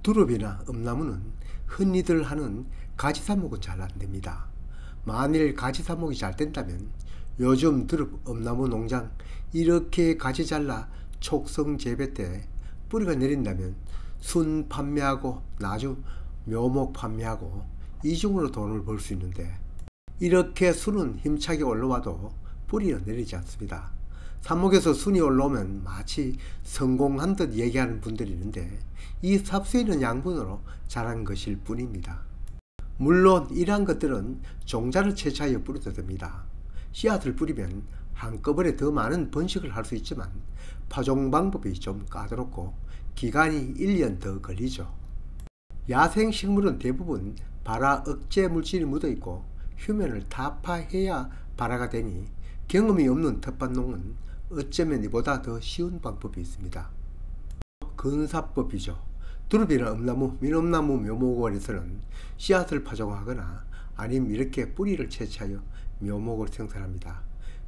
두릅이나 엄나무는 흔히들 하는 가지삽목은 잘 안됩니다. 만일 가지삽목이 잘 된다면 요즘 두릅, 엄나무 농장 이렇게 가지 잘라 촉성 재배 때 뿌리가 내린다면 순 판매하고 나중 묘목 판매하고 이중으로 돈을 벌 수 있는데, 이렇게 순은 힘차게 올라와도 뿌리는 내리지 않습니다. 삽목에서 순이 올라오면 마치 성공한 듯 얘기하는 분들이 있는데, 이 삽수에 있는 양분으로 자란 것일 뿐입니다. 물론 이러한 것들은 종자를 채취하여 뿌려도 됩니다. 씨앗을 뿌리면 한꺼번에 더 많은 번식을 할 수 있지만 파종 방법이 좀 까다롭고 기간이 1년 더 걸리죠. 야생식물은 대부분 발화 억제 물질이 묻어있고 휴면을 타파해야 발화가 되니 경험이 없는 텃밭농은 어쩌면 이보다 더 쉬운 방법이 있습니다. 근사법이죠. 두릅이나 엄나무, 민엄나무 묘목원에서는 씨앗을 파종하거나 아니면 이렇게 뿌리를 채취하여 묘목을 생산합니다.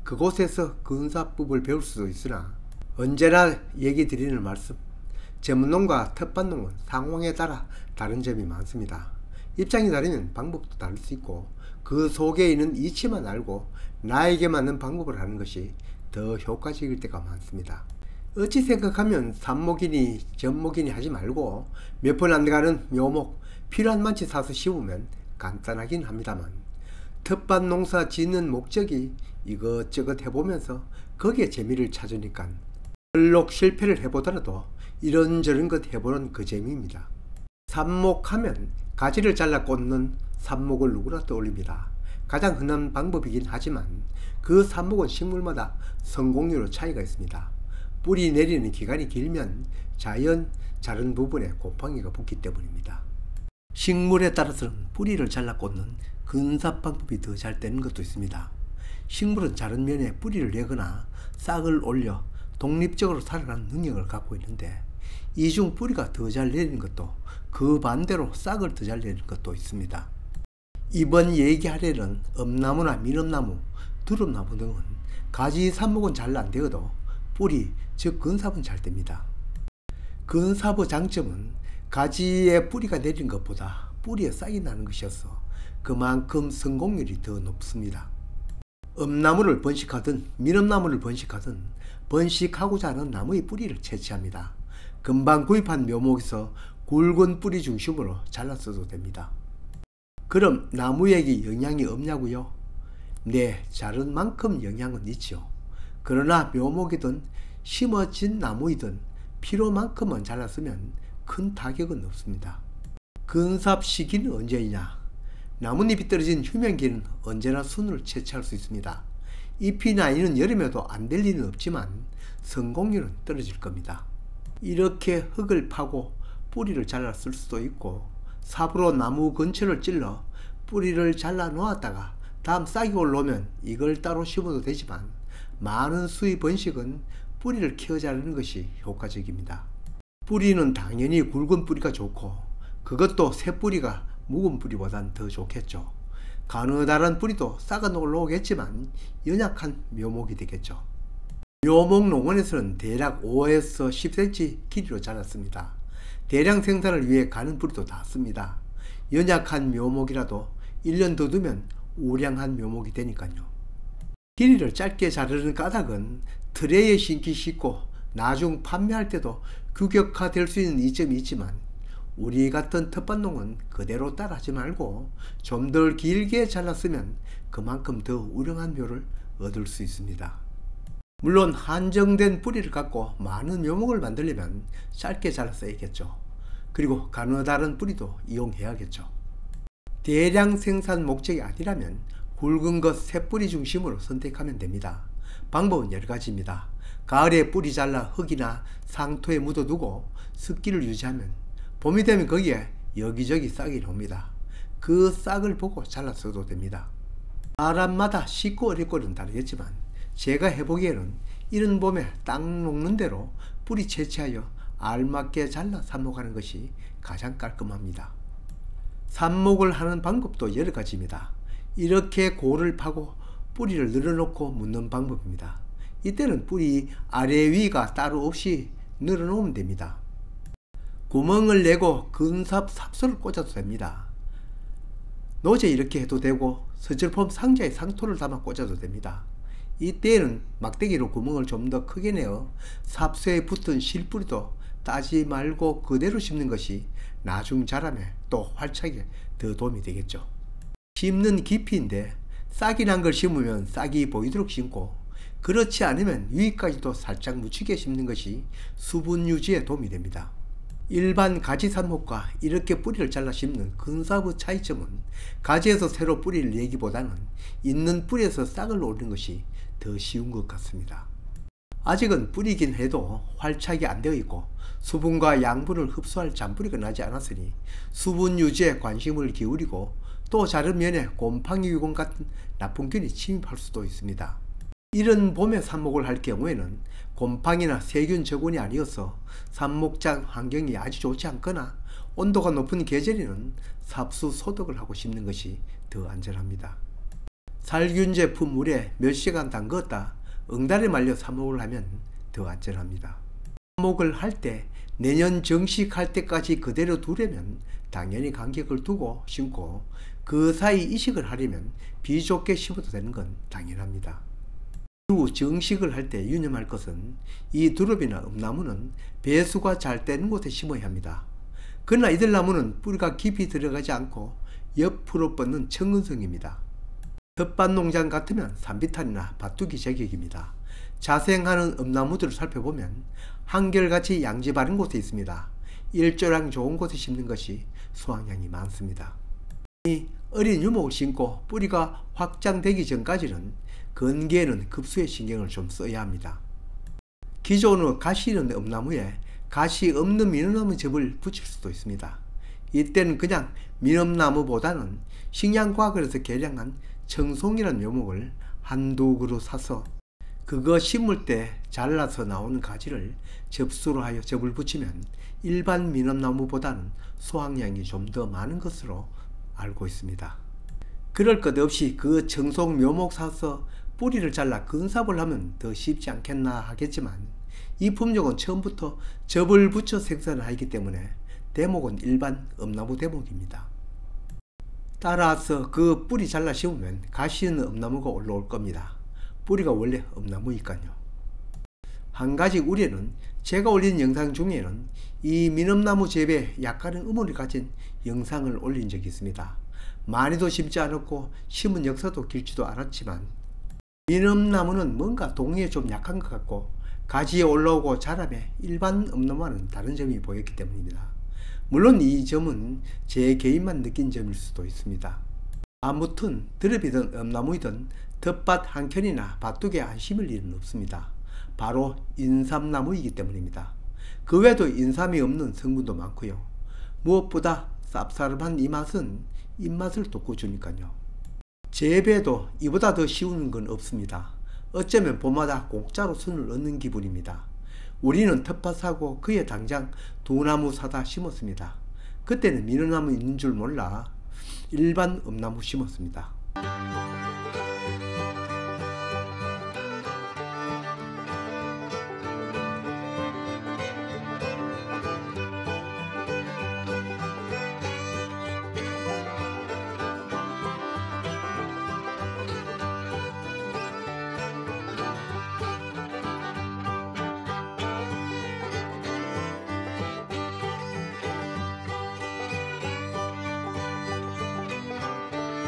그곳에서 근사법을 배울 수도 있으나 언제나 얘기 드리는 말씀, 전문농과 텃밭농은 상황에 따라 다른 점이 많습니다. 입장이 다르면 방법도 다를 수 있고 그 속에 있는 이치만 알고 나에게 맞는 방법을 하는 것이 더 효과적일 때가 많습니다. 어찌 생각하면 삽목이니 전목이니 하지 말고 몇 번 안 가는 묘목 필요한 만치 사서 심으면 간단하긴 합니다만, 텃밭 농사 짓는 목적이 이것저것 해보면서 거기에 재미를 찾으니까 별록 실패를 해보더라도 이런저런 것 해보는 그 재미입니다. 삽목하면 가지를 잘라 꽂는 삽목을 누구나 떠올립니다. 가장 흔한 방법이긴 하지만 그 삽목은 식물마다 성공률의 차이가 있습니다. 뿌리 내리는 기간이 길면 자연 자른 부분에 곰팡이가 붙기 때문입니다. 식물에 따라서는 뿌리를 잘라 꽂는 근삽 방법이 더 잘 되는 것도 있습니다. 식물은 자른 면에 뿌리를 내거나 싹을 올려 독립적으로 살아나는 능력을 갖고 있는데, 이 중 뿌리가 더 잘 내리는 것도 그 반대로 싹을 더 잘 내리는 것도 있습니다. 이번 얘기하려는 엄나무나 민엄나무, 두릅나무 등은 가지 삽목은 잘 안되어도 뿌리, 즉 근삽은 잘 됩니다. 근삽의 장점은 가지에 뿌리가 내린 것보다 뿌리에 싹이 나는 것이어서 그만큼 성공률이 더 높습니다. 엄나무를 번식하든 민엄나무를 번식하든 번식하고자 하는 나무의 뿌리를 채취합니다. 금방 구입한 묘목에서 굵은 뿌리 중심으로 잘랐어도 됩니다. 그럼 나무에게 영향이 없냐고요? 네, 자른 만큼 영향은 있죠. 그러나 묘목이든 심어진 나무이든 필요만큼만 잘랐으면 큰 타격은 없습니다. 근삽 시기는 언제이냐? 나뭇잎이 떨어진 휴면기는 언제나 순을 채취할 수 있습니다. 잎이 나이는 여름에도 안 될 리는 없지만 성공률은 떨어질 겁니다. 이렇게 흙을 파고 뿌리를 잘라 쓸 수도 있고, 삽으로 나무 근처를 찔러 뿌리를 잘라 놓았다가 다음 싹이 올라오면 이걸 따로 심어도 되지만, 많은 수의 번식은 뿌리를 키워 자르는 것이 효과적입니다. 뿌리는 당연히 굵은 뿌리가 좋고 그것도 새 뿌리가 묵은 뿌리보단 더 좋겠죠. 가느다란 뿌리도 싹은 올라오겠지만 연약한 묘목이 되겠죠. 묘목 농원에서는 대략 5에서 10cm 길이로 자랐습니다. 대량 생산을 위해 가는 뿌리도 다 씁니다. 연약한 묘목이라도 1년 더 두면 우량한 묘목이 되니까요. 길이를 짧게 자르는 까닭은 트레이에 심기 쉽고 나중 판매할 때도 규격화될 수 있는 이점이 있지만, 우리 같은 텃밭농은 그대로 따라하지 말고 좀 더 길게 잘랐으면 그만큼 더 우량한 묘를 얻을 수 있습니다. 물론 한정된 뿌리를 갖고 많은 묘목을 만들려면 짧게 잘랐어야겠죠. 그리고 가느다란 뿌리도 이용해야겠죠. 대량 생산 목적이 아니라면 굵은 것 새 뿌리 중심으로 선택하면 됩니다. 방법은 여러 가지입니다. 가을에 뿌리 잘라 흙이나 상토에 묻어두고 습기를 유지하면 봄이 되면 거기에 여기저기 싹이 나옵니다. 그 싹을 보고 잘라 써도 됩니다. 사람마다 쉽고 어렵고는 다르겠지만 제가 해보기에는 이른 봄에 땅 녹는 대로 뿌리 채취하여 알맞게 잘라 삽목하는 것이 가장 깔끔합니다. 삽목을 하는 방법도 여러 가지입니다. 이렇게 골을 파고 뿌리를 늘어놓고 묻는 방법입니다. 이때는 뿌리 아래 위가 따로 없이 늘어놓으면 됩니다. 구멍을 내고 근삽 삽소를 꽂아도 됩니다. 노제 이렇게 해도 되고 스티로폼 상자에 상토를 담아 꽂아도 됩니다. 이때에는 막대기로 구멍을 좀 더 크게 내어 삽소에 붙은 실뿌리도 따지 말고 그대로 심는 것이 나중 자람에 또 활착에 더 도움이 되겠죠. 심는 깊이인데 싹이 난 걸 심으면 싹이 보이도록 심고, 그렇지 않으면 위까지도 살짝 묻히게 심는 것이 수분 유지에 도움이 됩니다. 일반 가지 삽목과 이렇게 뿌리를 잘라 심는 근삽의 차이점은 가지에서 새로 뿌리를 내기보다는 있는 뿌리에서 싹을 올리는 것이 더 쉬운 것 같습니다. 아직은 뿌리긴 해도 활착이 안 되어 있고 수분과 양분을 흡수할 잔뿌리가 나지 않았으니 수분 유지에 관심을 기울이고, 또 자른 면에 곰팡이 유공 같은 나쁜균이 침입할 수도 있습니다. 이런 봄에 삽목을 할 경우에는 곰팡이나 세균 저군이 아니어서 삽목장 환경이 아주 좋지 않거나 온도가 높은 계절에는 삽수 소독을 하고 심는 것이 더 안전합니다. 살균제 품물에 몇 시간 담갔다 응달에 말려 삽목을 하면 더 안전합니다. 삽목을 할 때 내년 정식할 때까지 그대로 두려면 당연히 간격을 두고 심고, 그 사이 이식을 하려면 비좁게 심어도 되는 건 당연합니다. 이후 정식을 할 때 유념할 것은 이 두릅이나 음나무는 배수가 잘 되는 곳에 심어야 합니다. 그러나 이들 나무는 뿌리가 깊이 들어가지 않고 옆으로 뻗는 청근성입니다. 텃밭 농장 같으면 산비탈이나 밭두기 제격입니다. 자생하는 음나무들을 살펴보면 한결같이 양지 바른 곳에 있습니다. 일조량 좋은 곳에 심는 것이 수확량이 많습니다. 이 어린 유목을 심고 뿌리가 확장되기 전까지는 건기에는 급수의 신경을 좀 써야 합니다. 기존의 가시 있는 음나무에 가시 없는 미nom나무 즙을 붙일 수도 있습니다. 이때는 그냥 미nom나무보다는 식량과학원에서 개량한 청송이라는 묘목을 한두 그루 사서 그거 심을 때 잘라서 나오는 가지를 접수로 하여 즙을 붙이면 일반 미nom나무보다는 수확량이 좀 더 많은 것으로 알고 있습니다. 그럴 것 없이 그 청송 묘목 사서 뿌리를 잘라 근삽을 하면 더 쉽지 않겠나 하겠지만, 이 품종은 처음부터 즙을 붙여 생산을 하기 때문에 대목은 일반 음나무 대목입니다. 따라서 그 뿌리 잘라 심으면 가시 있는 음나무가 올라올 겁니다. 뿌리가 원래 음나무니까요. 한 가지 우려는 제가 올린 영상 중에는 이 미nom나무 즙에 약간의 의문을 가진 영상을 올린 적이 있습니다. 많이도 심지 않았고 심은 역사도 길지도 않았지만, 미nom나무는 뭔가 동의에 좀 약한 것 같고 가지에 올라오고 자라매 일반 음나무와는 다른 점이 보였기 때문입니다. 물론 이 점은 제 개인만 느낀 점일 수도 있습니다. 아무튼 드릅이든 음나무이든 텃밭 한켠이나 밭두개에 안 심을 일은 없습니다. 바로 인삼나무이기 때문입니다. 그 외에도 인삼이 없는 성분도 많고요. 무엇보다 쌉싸름한 이 맛은 입맛을 돋궈주니까요. 재배도 이보다 더 쉬운 건 없습니다. 어쩌면 봄마다 공짜로 순을 얻는 기분입니다. 우리는 텃밭 사고 그에 당장 두 나무 사다 심었습니다. 그때는 미nom나무 있는 줄 몰라 일반 음나무 심었습니다.